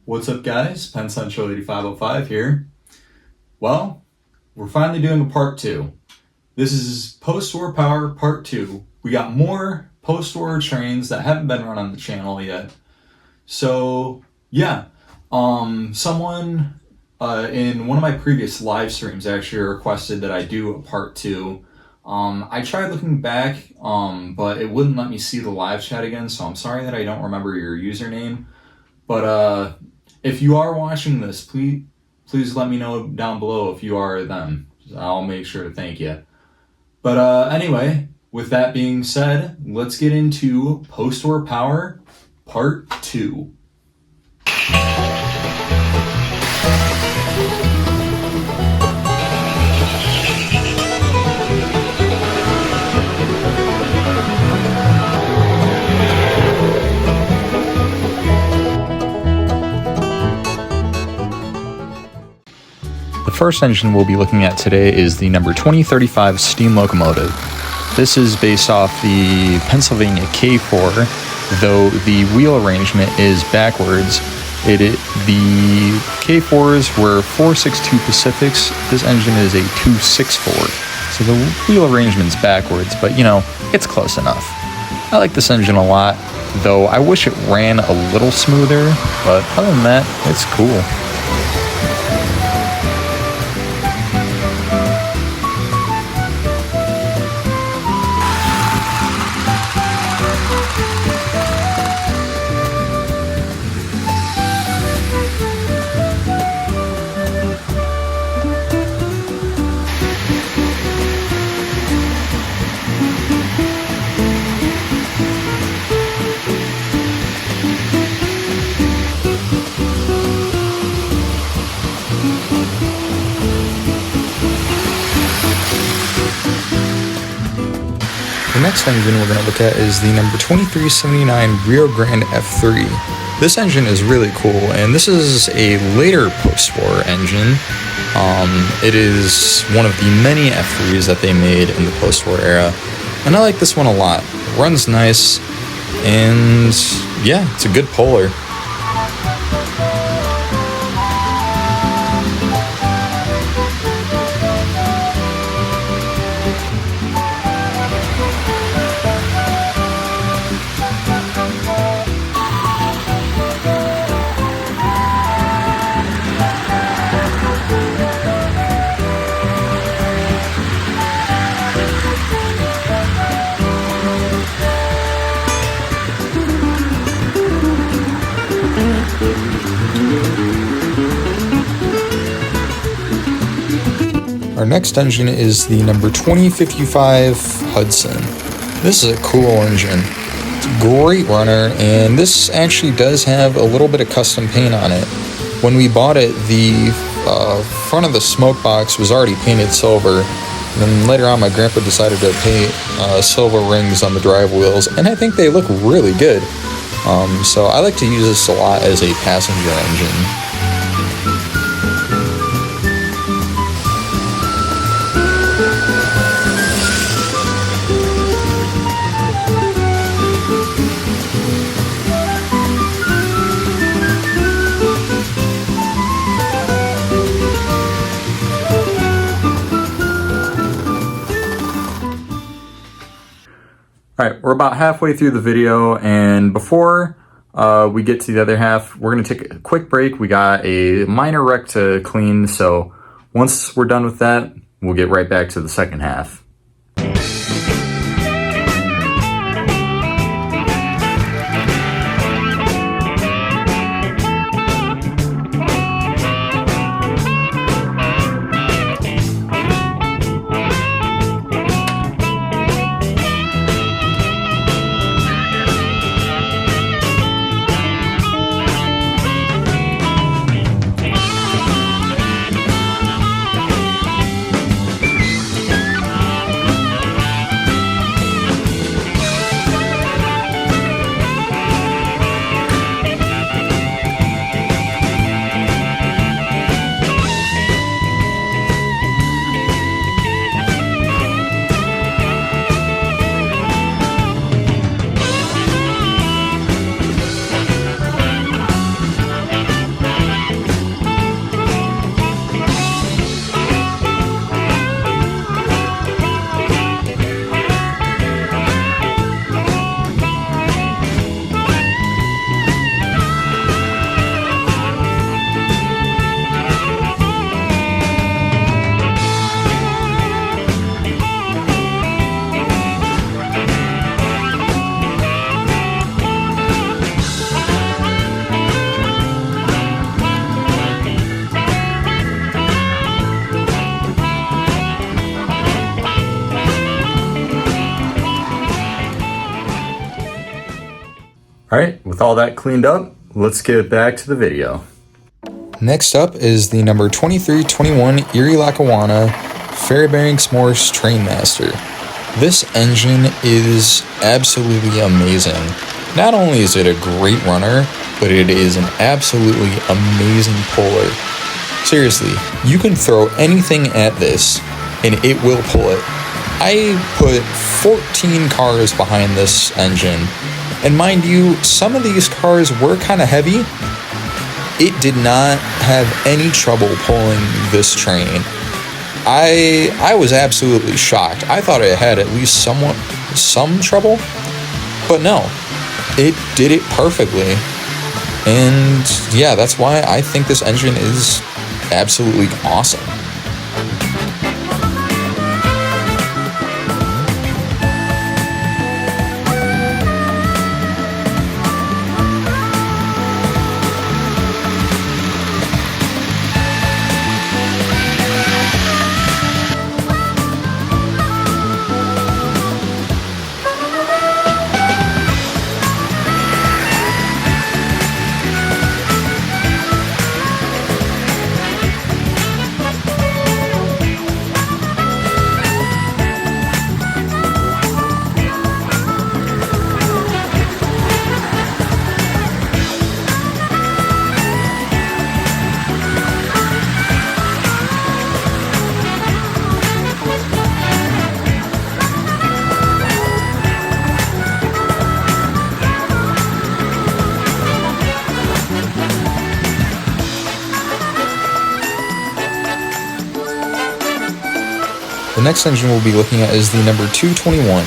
What's up, guys? Penn Central 8505 here. Well, we're finally doing a part 2. This is Postwar Power Part 2. We got more post-war trains that haven't been run on the channel yet. So, yeah. Someone in one of my previous live streams actually requested that I do a part 2. I tried looking back, but it wouldn't let me see the live chat again, so I'm sorry that I don't remember your username. But if you are watching this, please let me know down below if you are them. I'll make sure to thank you. But anyway, with that being said, let's get into Postwar Power Part 2. The first engine we'll be looking at today is the number 2035 steam locomotive. This is based off the Pennsylvania K4, though the wheel arrangement is backwards. The K4s were 462 Pacifics. This engine is a 264. So the wheel arrangement's backwards, but you know, it's close enough. I like this engine a lot, though I wish it ran a little smoother, but other than that, it's cool. The next engine we're going to look at is the number 2379 Rio Grande F3. This engine is really cool, and this is a later post-war engine. It is one of the many F3s that they made in the post-war era, and I like this one a lot. It runs nice, and yeah, it's a good puller. Our next engine is the number 2055 Hudson. This is a cool engine. It's a great runner, and this actually does have a little bit of custom paint on it. When we bought it, the front of the smoke box was already painted silver, and then later on my grandpa decided to paint silver rings on the drive wheels, and I think they look really good. So I like to use this a lot as a passenger engine. Alright, we're about halfway through the video, and before we get to the other half, we're going to take a quick break. We got a minor wreck to clean, so once we're done with that, we'll get right back to the second half. All right, with all that cleaned up, let's get back to the video. Next up is the number 2321 Erie Lackawanna Fairbanks S'mores Trainmaster. This engine is absolutely amazing. Not only is it a great runner, but it is an absolutely amazing puller. Seriously, you can throw anything at this and it will pull it. I put 14 cars behind this engine, and mind you, some of these cars were kind of heavy. It did not have any trouble pulling this train. I was absolutely shocked. I thought it had at least some trouble, but no, it did it perfectly. And yeah, that's why I think this engine is absolutely awesome. The next engine we'll be looking at is the number 221.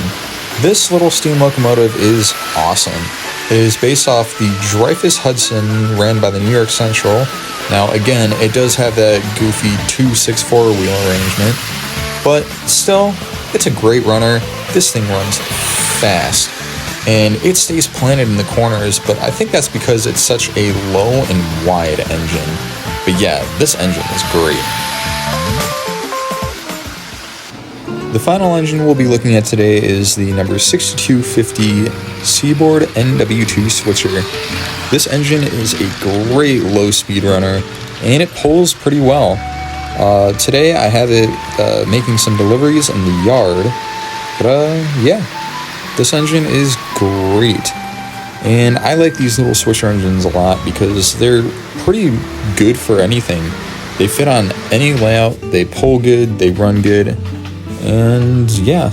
This little steam locomotive is awesome. It is based off the Dreyfus Hudson ran by the New York Central. Now again, it does have that goofy 2/6/4 wheel arrangement, but still, it's a great runner. This thing runs fast, and it stays planted in the corners, but I think that's because it's such a low and wide engine. But yeah, this engine is great. The final engine we'll be looking at today is the number 6250 Seaboard NW2 Switcher. This engine is a great low-speed runner, and it pulls pretty well. Today I have it making some deliveries in the yard, but yeah, this engine is great. And I like these little switcher engines a lot because they're pretty good for anything. They fit on any layout, they pull good, they run good. And yeah.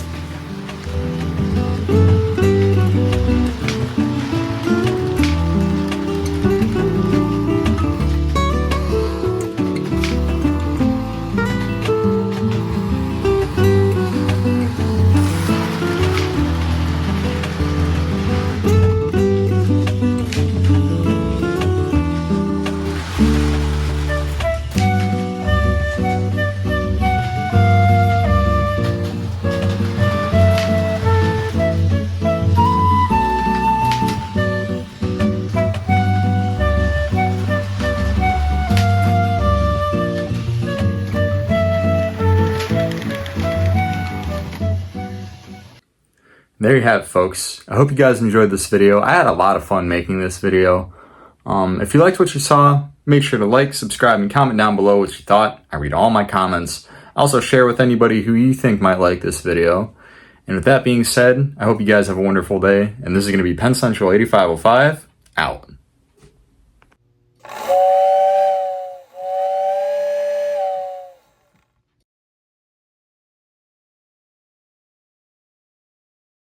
There you have it, folks. I hope you guys enjoyed this video. I had a lot of fun making this video. If you liked what you saw, make sure to like, subscribe, and comment down below what you thought. I read all my comments. Also share with anybody who you think might like this video. And with that being said, I hope you guys have a wonderful day. And this is going to be Penn Central 8505, out.